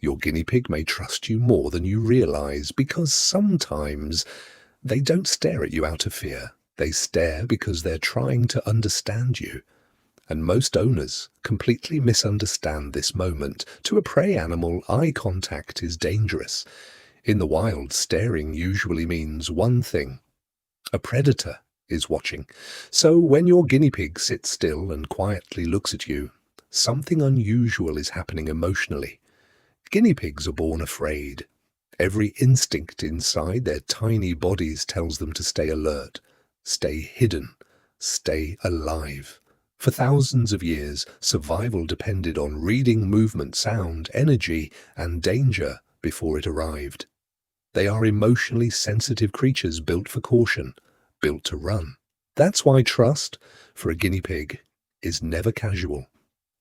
Your guinea pig may trust you more than you realize because sometimes they don't stare at you out of fear. They stare because they're trying to understand you. And most owners completely misunderstand this moment. To a prey animal, eye contact is dangerous. In the wild, staring usually means one thing: a predator is watching. So when your guinea pig sits still and quietly looks at you, something unusual is happening emotionally. Guinea pigs are born afraid. Every instinct inside their tiny bodies tells them to stay alert, stay hidden, stay alive. For thousands of years, survival depended on reading movement, sound, energy, and danger before it arrived. They are emotionally sensitive creatures built for caution, built to run. That's why trust, for a guinea pig, is never casual.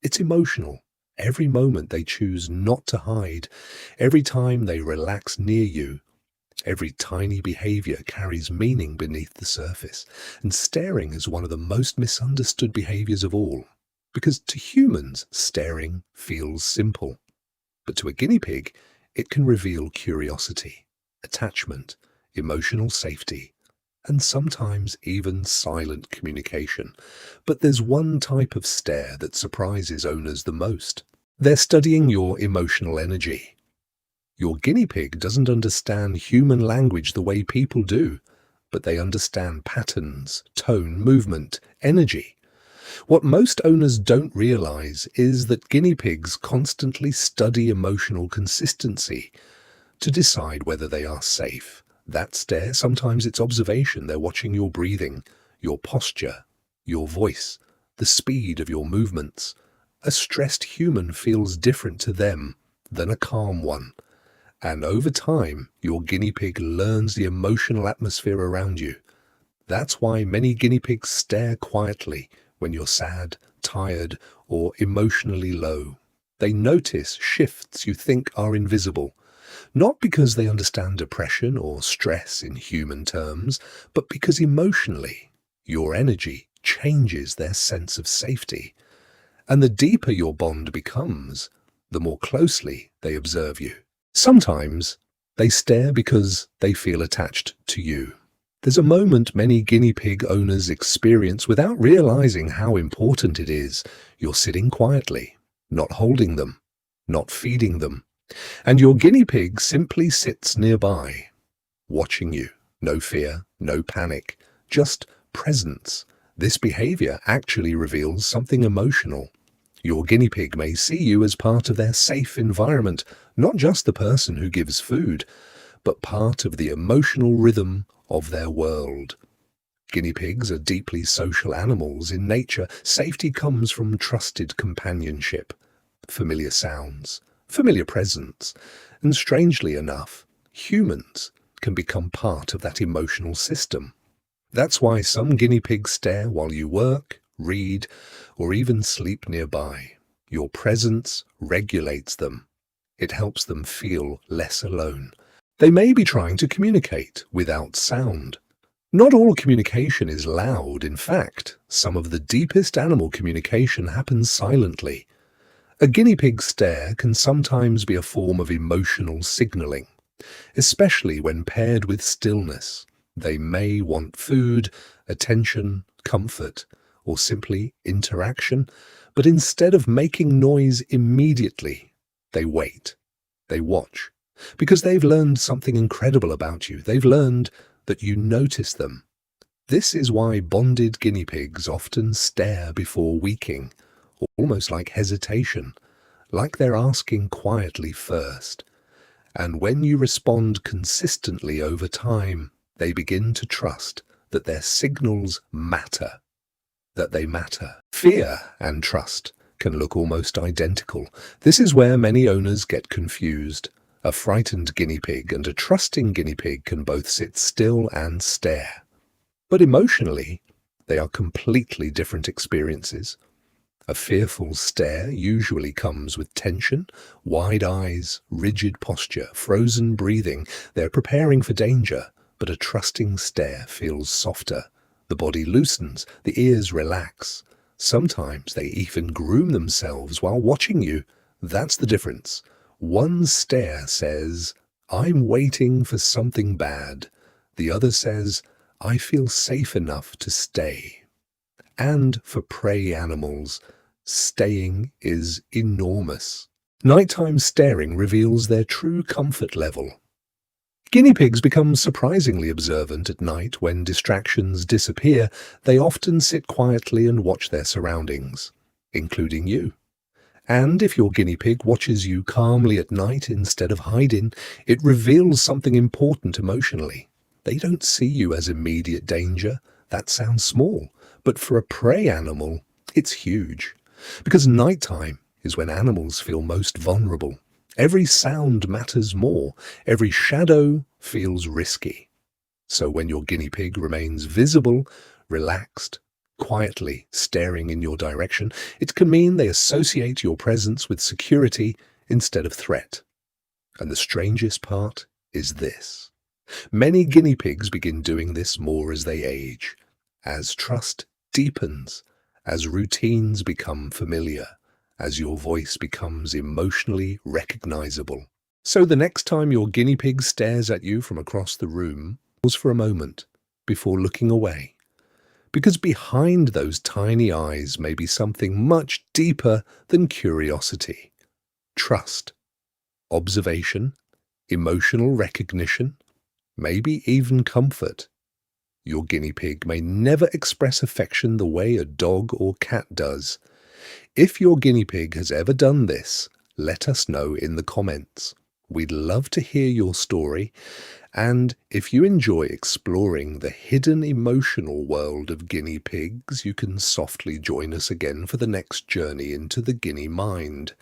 It's emotional. Every moment they choose not to hide, every time they relax near you, every tiny behavior carries meaning beneath the surface. And staring is one of the most misunderstood behaviors of all, because to humans, staring feels simple. But to a guinea pig, it can reveal curiosity, attachment, emotional safety, and sometimes even silent communication. But there's one type of stare that surprises owners the most. They're studying your emotional energy. Your guinea pig doesn't understand human language the way people do, but they understand patterns, tone, movement, energy. What most owners don't realize is that guinea pigs constantly study emotional consistency to decide whether they are safe. That stare, sometimes it's observation. They're watching your breathing, your posture, your voice, the speed of your movements. A stressed human feels different to them than a calm one. And over time, your guinea pig learns the emotional atmosphere around you. That's why many guinea pigs stare quietly when you're sad, tired, or emotionally low. They notice shifts you think are invisible, not because they understand depression or stress in human terms, but because emotionally, your energy changes their sense of safety. And the deeper your bond becomes, the more closely they observe you. Sometimes they stare because they feel attached to you. There's a moment many guinea pig owners experience without realizing how important it is. You're sitting quietly, not holding them, not feeding them, and your guinea pig simply sits nearby, watching you. No fear, no panic, just presence. This behavior actually reveals something emotional. Your guinea pig may see you as part of their safe environment, not just the person who gives food, but part of the emotional rhythm of their world. Guinea pigs are deeply social animals in nature. Safety comes from trusted companionship, familiar sounds, familiar presence, and strangely enough, humans can become part of that emotional system. That's why some guinea pigs stare while you work, read, or even sleep nearby. Your presence regulates them. It helps them feel less alone. They may be trying to communicate without sound. Not all communication is loud. In fact, some of the deepest animal communication happens silently. A guinea pig stare can sometimes be a form of emotional signaling, especially when paired with stillness. They may want food, attention, comfort, or simply interaction, but instead of making noise immediately, they wait, they watch, because they've learned something incredible about you. They've learned that you notice them. This is why bonded guinea pigs often stare before weaking, almost like hesitation, like they're asking quietly first. And when you respond consistently over time, they begin to trust that their signals matter, that they matter. Fear and trust can look almost identical. This is where many owners get confused. A frightened guinea pig and a trusting guinea pig can both sit still and stare. But emotionally, they are completely different experiences. A fearful stare usually comes with tension, wide eyes, rigid posture, frozen breathing. They're preparing for danger, but a trusting stare feels softer. The body loosens, the ears relax. Sometimes they even groom themselves while watching you. That's the difference. One stare says, "I'm waiting for something bad." The other says, "I feel safe enough to stay." And for prey animals, staying is enormous. Nighttime staring reveals their true comfort level. Guinea pigs become surprisingly observant at night. When distractions disappear, they often sit quietly and watch their surroundings, including you. And if your guinea pig watches you calmly at night instead of hiding, it reveals something important emotionally. They don't see you as immediate danger. That sounds small, but for a prey animal, it's huge. Because nighttime is when animals feel most vulnerable. Every sound matters more. Every shadow feels risky. So when your guinea pig remains visible, relaxed, quietly staring in your direction, it can mean they associate your presence with security instead of threat. And the strangest part is this. Many guinea pigs begin doing this more as they age, as trust deepens, as routines become familiar, as your voice becomes emotionally recognizable. So the next time your guinea pig stares at you from across the room, pause for a moment before looking away. Because behind those tiny eyes may be something much deeper than curiosity. Trust, observation, emotional recognition, maybe even comfort. Your guinea pig may never express affection the way a dog or cat does. If your guinea pig has ever done this, let us know in the comments. We'd love to hear your story. And if you enjoy exploring the hidden emotional world of guinea pigs, you can softly join us again for the next journey into the Guinea Mind.